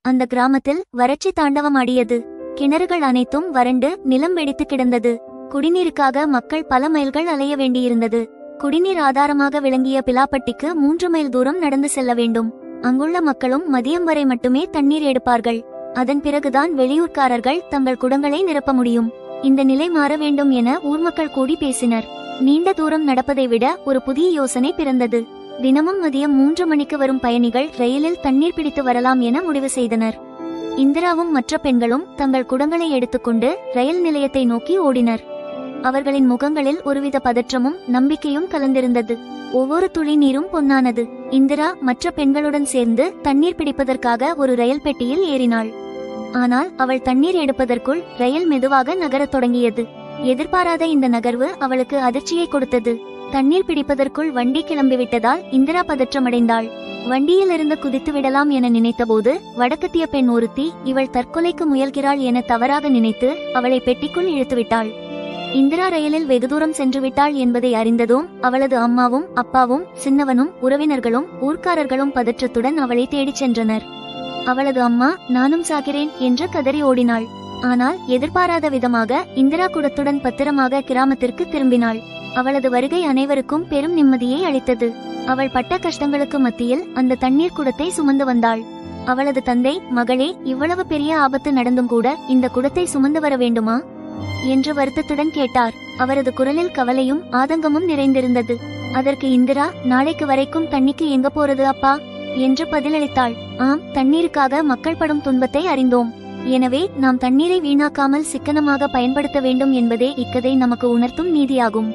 அந்த கிராமத்தில் வறட்சி தாண்டவமாடியது. கிணறுகள் அனைத்தும் வறண்டு நிலம் வெடித்து கிடந்தது. குடிநீருக்காக மக்கள் பல மைல்கள் அலைய வேண்டியிருந்தது. குடிநீர் ஆதாரமாக விளங்கிய பிலாப்பட்டிக்கு 3 மைல் தூரம் நடந்து செல்ல வேண்டும். அங்குள்ள மக்களும் மதியம் வரை மட்டுமே தண்ணீர் எடுப்பார்கள். அதன் பிறகுதான் வெளியூர்காரர்கள் தங்கள் குடங்களை நிரப்ப முடியும். இந்த நிலை மாற வேண்டும் என ஊர்மக்கள் கூடி பேசினர். நீண்ட தூரம் நடப்பதை விட ஒரு புதிய யோசனை பிறந்தது. தினமும் மதியம் 3 மணிக்கு வரும் பயணிகள் ரயிலில் தண்ணீர் பிடித்து வரலாம் என முடிவு செய்தனர். இந்திராவும் மற்ற பெண்களும் தங்கள் குடங்களை எடுத்துக்கொண்டு ரயில் நிலையத்தை நோக்கி ஓடினர். அவர்களின் முகங்களில் ஒருவித பதற்றமும் நம்பிக்கையும் கலந்திருந்தது. ஒவ்வொரு துளி நீரும் பொன்னானது. இந்திரா மற்ற பெண்களுடன் சேர்ந்து தண்ணீர் பிடிப்பதற்காக ஒரு ரயில் பெட்டியில் ஏறினாள். ஆனால் அவள் தண்ணீர் எடுப்பதற்குள் ரயில் மெதுவாக நகரத் தொடங்கியது. எதிர்பாராத இந்த நகர்வு அவளுக்கு அதிர்ச்சியை கொடுத்தது. தண்ணீர் பிடிப்பதற்குள் வண்டி கிளம்பிவிட்டதால் இந்திரா பதற்றமடைந்தாள். வண்டியிலிருந்து குதித்து விடலாம் என நினைத்தபோது வடக்கத்திய பெண் ஒருத்தி இவள் தற்கொலைக்கு முயல்கிறாள் என தவறாக நினைத்து அவளை பெட்டிக்குள் இழுத்துவிட்டாள். இந்திரா ரயிலில் வெகு தூரம் சென்று விட்டாள் என்பதை அறிந்ததும் அவளது அம்மாவும் அப்பாவும் சின்னவனும் உறவினர்களும் ஊர்க்காரர்களும் பதற்றத்துடன் அவளை தேடிச் சென்றனர். அவளது அம்மா நானும் சாகிறேன் என்று கதறி ஓடினாள். ஆனால் எதிர்பாராத விதமாக இந்திரா குடத்துடன் பத்திரமாக கிராமத்திற்கு திரும்பினாள். அவளது வருகை அனைவருக்கும் பெரும் நிம்மதியை அளித்தது. அவள் பட்ட கஷ்டங்களுக்கு மத்தியில் அந்த தண்ணீர் குடத்தை சுமந்து வந்தாள். அவளது தந்தை, மகளே, இவ்வளவு பெரிய ஆபத்து நடந்தும் கூட இந்த குடத்தை சுமந்து வர வேண்டுமா என்று வருத்தத்துடன் கேட்டார். அவரது குரலில் கவலையும் ஆதங்கமும் நிறைந்திருந்தது. அதற்கு இந்திரா, நாளைக்கு வரைக்கும் தண்ணிக்கு எங்க போறது அப்பா என்று பதிலளித்தாள். ஆம், தண்ணீருக்காக மக்கள் படும் துன்பத்தை அறிந்தோம். எனவே நாம் தண்ணீரை வீணாக்காமல் சிக்கனமாக பயன்படுத்த வேண்டும் என்பதே இக்கதை நமக்கு உணர்த்தும் நீதியாகும்.